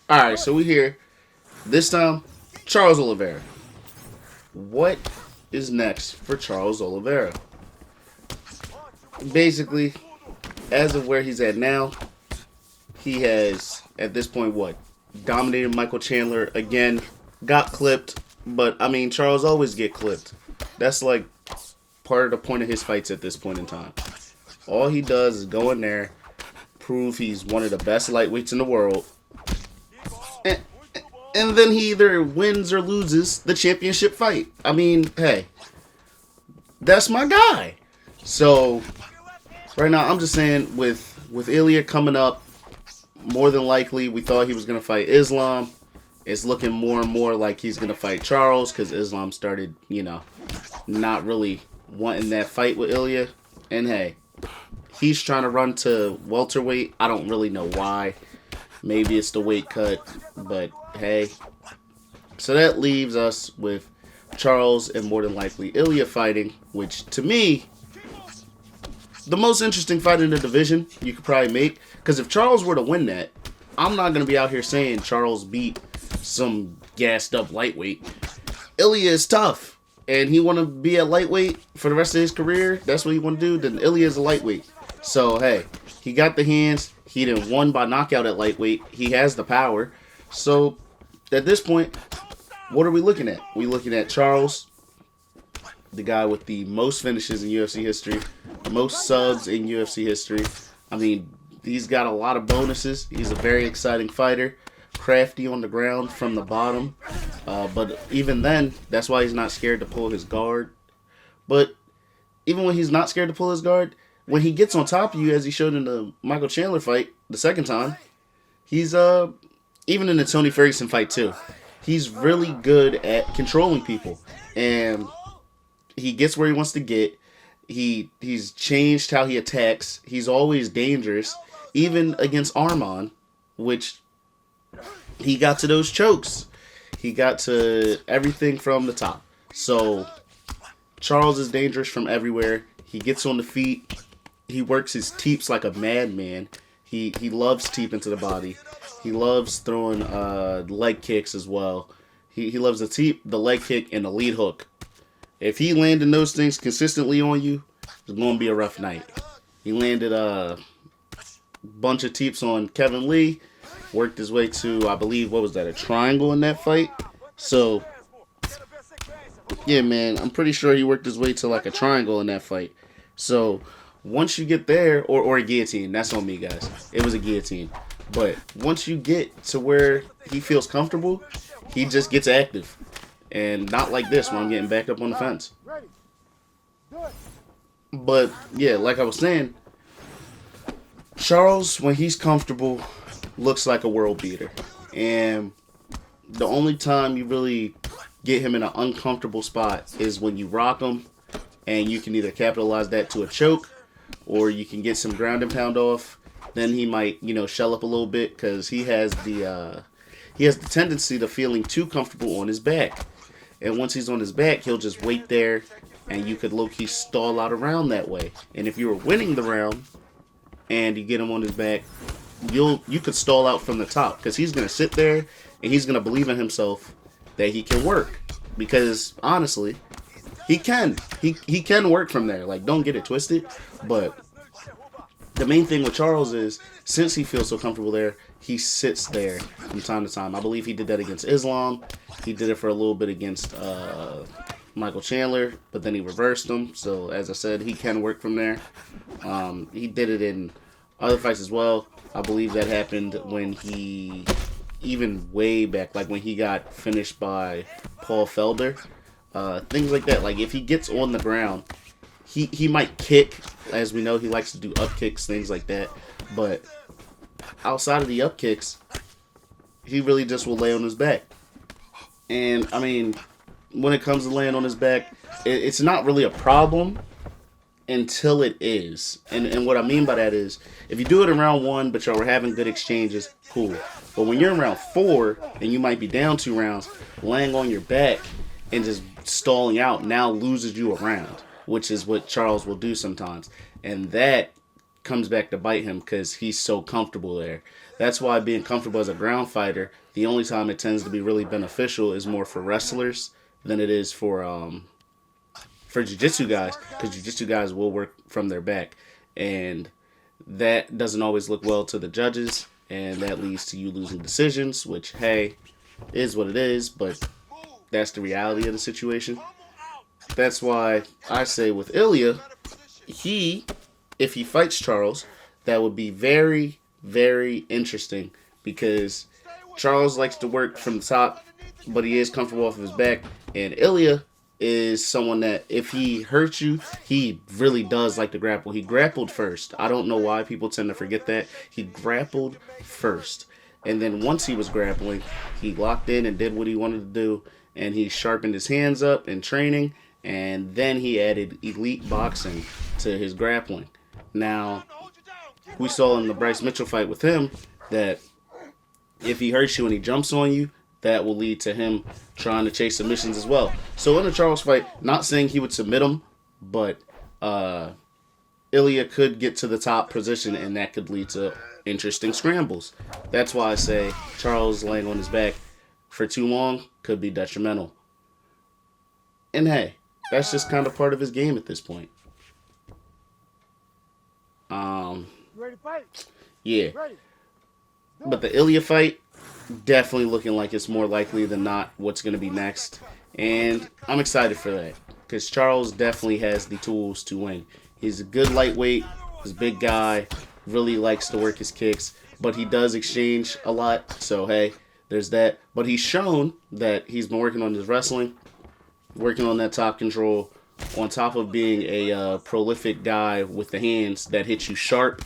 All right, so we here this time. Charles Oliveira. What is next for Charles Oliveira? Basically, as of where he's at now, he has at this point what dominated Michael Chandler again. Got clipped, but I mean Charles always get clipped. That's like part of the point of his fights at this point in time. All he does is go in there, prove he's one of the best lightweights in the world, and, and then he either wins or loses the championship fight. I mean, hey, that's my guy. So right now, I'm just saying with Ilya coming up, more than likely we thought he was gonna fight Islam. It's looking more and more like he's gonna fight Charles because Islam started, not really wanting that fight with Ilya. And hey, he's trying to run to welterweight. I don't really know why. Maybe it's the weight cut, but hey. So that leaves us with Charles and more than likely Ilya fighting, which to me, the most interesting fight in the division you could probably make. Because if Charles were to win that, I'm not going to be out here saying Charles beat some gassed up lightweight. Ilya is tough, and he want to be a lightweight for the rest of his career. That's what he want to do. Then Ilya is a lightweight. So hey, he got the hands. He didn't won by knockout at lightweight. He has the power. So at this point, what are we looking at? We looking at Charles, the guy with the most finishes in UFC history, most subs in UFC history. I mean, he's got a lot of bonuses. He's a very exciting fighter, crafty on the ground from the bottom. But even then, that's why he's not scared to pull his guard. But even when he's not scared to pull his guard, when he gets on top of you, as he showed in the Michael Chandler fight the second time, he's even in the Tony Ferguson fight too. He's really good at controlling people, and he gets where he wants to get. He's changed how he attacks. He's always dangerous, even against Arman, which he got to those chokes. He got to everything from the top. So Charles is dangerous from everywhere. He gets on the feet. He works his teeps like a madman. He loves teep into the body. He loves throwing leg kicks as well. He loves the teep, the leg kick, and the lead hook. If he landed those things consistently on you, it's going to be a rough night. He landed a bunch of teeps on Kevin Lee, worked his way to, I believe, what was that, a triangle in that fight? So, yeah, man, I'm pretty sure he worked his way to like a triangle in that fight. So, once you get there, or a guillotine, that's on me, guys. It was a guillotine. But once you get to where he feels comfortable, he just gets active. And not like this when I'm getting backed up on the fence. But, yeah, like I was saying, Charles, when he's comfortable, looks like a world beater. And the only time you really get him in an uncomfortable spot is when you rock him, and you can either capitalize that to a choke, or you can get some ground and pound off. Then he might, shell up a little bit because he has the tendency to feeling too comfortable on his back. And once he's on his back, he'll just wait there, and you could low-key stall out around that way. And if you were winning the round and you get him on his back, you could stall out from the top because he's going to sit there and he's going to believe in himself that he can work. Because, honestly, he can. He can work from there. Like, don't get it twisted. But the main thing with Charles is, since he feels so comfortable there, he sits there from time to time. I believe he did that against Islam. He did it for a little bit against Michael Chandler, but then he reversed him. So, as I said, he can work from there. He did it in other fights as well. I believe that happened when he, even way back, like when he got finished by Paul Felder. Things like that. Like, if he gets on the ground, he might kick. As we know, he likes to do up kicks, things like that. But outside of the up kicks, he really just will lay on his back. And, I mean, when it comes to laying on his back, it's not really a problem until it is. And what I mean by that is, if you do it in round 1, but y'all were having good exchanges, cool. But when you're in round 4, and you might be down 2 rounds, laying on your back and just stalling out now loses you a round, which is what Charles will do sometimes. And that comes back to bite him because he's so comfortable there. That's why being comfortable as a ground fighter, the only time it tends to be really beneficial is more for wrestlers than it is for jiu-jitsu guys, because jiu-jitsu guys will work from their back, and that doesn't always look well to the judges, and that leads to you losing decisions, which, hey, is what it is, but that's the reality of the situation. That's why I say with Ilya, if he fights Charles, that would be very, very interesting, because Charles likes to work from the top, but he is comfortable off of his back, and Ilya is someone that if he hurts you, he really does like to grapple. He grappled first. I don't know why people tend to forget that. He grappled first. And then once he was grappling, he locked in and did what he wanted to do. And he sharpened his hands up in training. And then he added elite boxing to his grappling. Now, we saw in the Bryce Mitchell fight with him that if he hurts you and he jumps on you, that will lead to him trying to chase submissions as well. So in a Charles fight, not saying he would submit him, but Ilya could get to the top position, and that could lead to interesting scrambles. That's why I say Charles laying on his back for too long could be detrimental. And hey, that's just kind of part of his game at this point. Ready to fight? Yeah. But the Ilya fight, definitely looking like it's more likely than not what's going to be next. And I'm excited for that, because Charles definitely has the tools to win. He's a good lightweight. He's a big guy. Really likes to work his kicks. But he does exchange a lot. So, hey, there's that. But he's shown that he's been working on his wrestling, working on that top control, on top of being a prolific guy with the hands that hit you sharp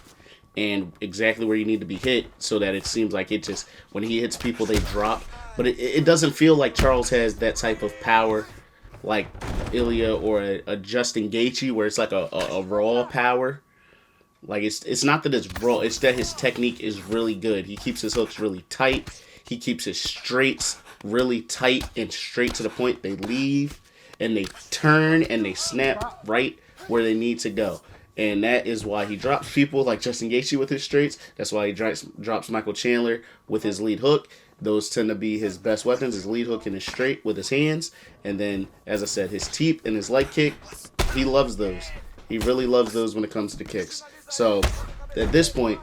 and exactly where you need to be hit, so that it seems like it just, when he hits people, they drop. But it doesn't feel like Charles has that type of power like Ilya or a Justin Gaethje, where it's like a raw power. Like, it's not that it's raw, it's that his technique is really good. He keeps his hooks really tight. He keeps his straights really tight and straight to the point. They leave and they turn and they snap right where they need to go. And that is why he drops people like Justin Gaethje with his straights. That's why he drops Michael Chandler with his lead hook. Those tend to be his best weapons, his lead hook and his straight with his hands. And then, as I said, his teep and his leg kick, he loves those. He really loves those when it comes to the kicks. So, at this point,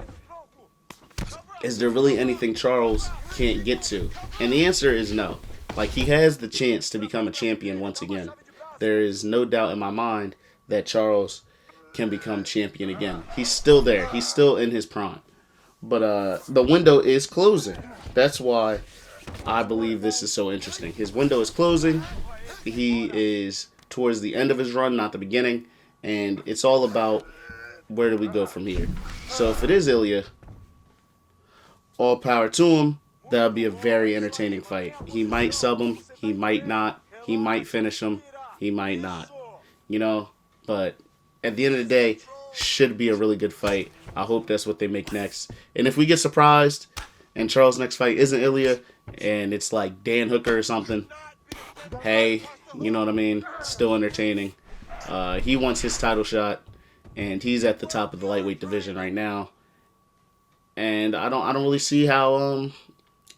is there really anything Charles can't get to? And the answer is no. Like, he has the chance to become a champion once again. There is no doubt in my mind that Charles can become champion again. He's still there. He's still in his prime. But the window is closing. That's why I believe this is so interesting. His window is closing. He is towards the end of his run, not the beginning. And it's all about where do we go from here. So if it is Ilya, all power to him. That'll be a very entertaining fight. He might sub him. He might not. He might finish him. He might not. You know? But at the end of the day, should be a really good fight. I hope that's what they make next. And if we get surprised and Charles' next fight isn't Ilya and it's like Dan Hooker or something, hey, you know what I mean? Still entertaining. He wants his title shot, and he's at the top of the lightweight division right now. And I don't really see how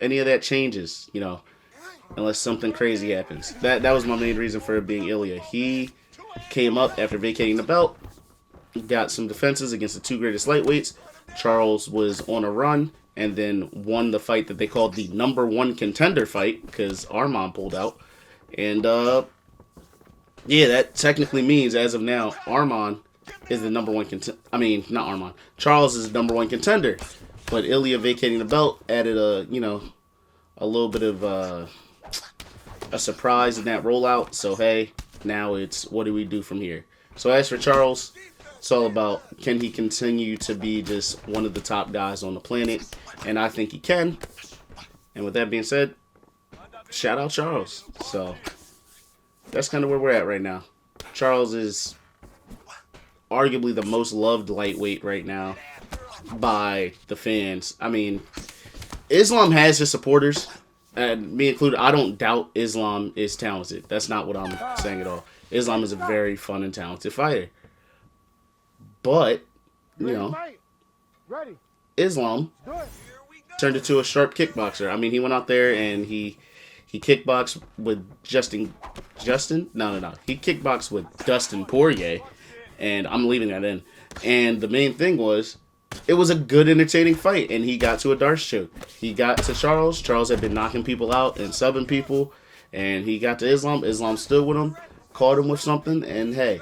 any of that changes, you know, unless something crazy happens. That was my main reason for it being Ilya. He came up after vacating the belt, got some defenses against the two greatest lightweights. Charles was on a run and then won the fight that they called the number one contender fight because Arman pulled out. And, yeah, that technically means, as of now, Arman is the number one contender. I mean, not Arman. Charles is the number one contender. But Ilya vacating the belt added a little bit of a surprise in that rollout. So, hey, now it's what do we do from here? So, as for Charles, it's all about, can he continue to be just one of the top guys on the planet? And I think he can. And with that being said, shout out Charles. So, that's kind of where we're at right now. Charles is arguably the most loved lightweight right now by the fans. I mean, Islam has his supporters, and me included. I don't doubt Islam is talented. That's not what I'm saying at all. Islam is a very fun and talented fighter. But, you know, Ready. Islam Do it. turned into a sharp kickboxer. I mean, he went out there and he kickboxed with Justin. No. He kickboxed with Dustin Poirier, and I'm leaving that in. And the main thing was, it was a good, entertaining fight, and he got to a Darce choke. He got to Charles. Charles had been knocking people out and subbing people, and he got to Islam. Islam stood with him, caught him with something, and hey,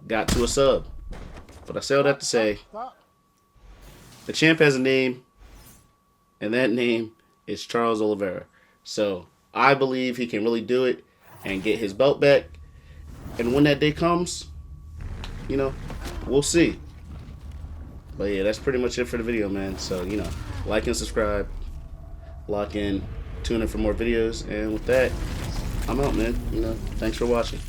got to a sub. But I say all that to say, Stop. the champ has a name, and that name is Charles Oliveira. So I believe he can really do it and get his belt back. And when that day comes, you know, we'll see. But yeah, that's pretty much it for the video, man. So, you know, like and subscribe, lock in, tune in for more videos. And with that, I'm out, man. You know, thanks for watching.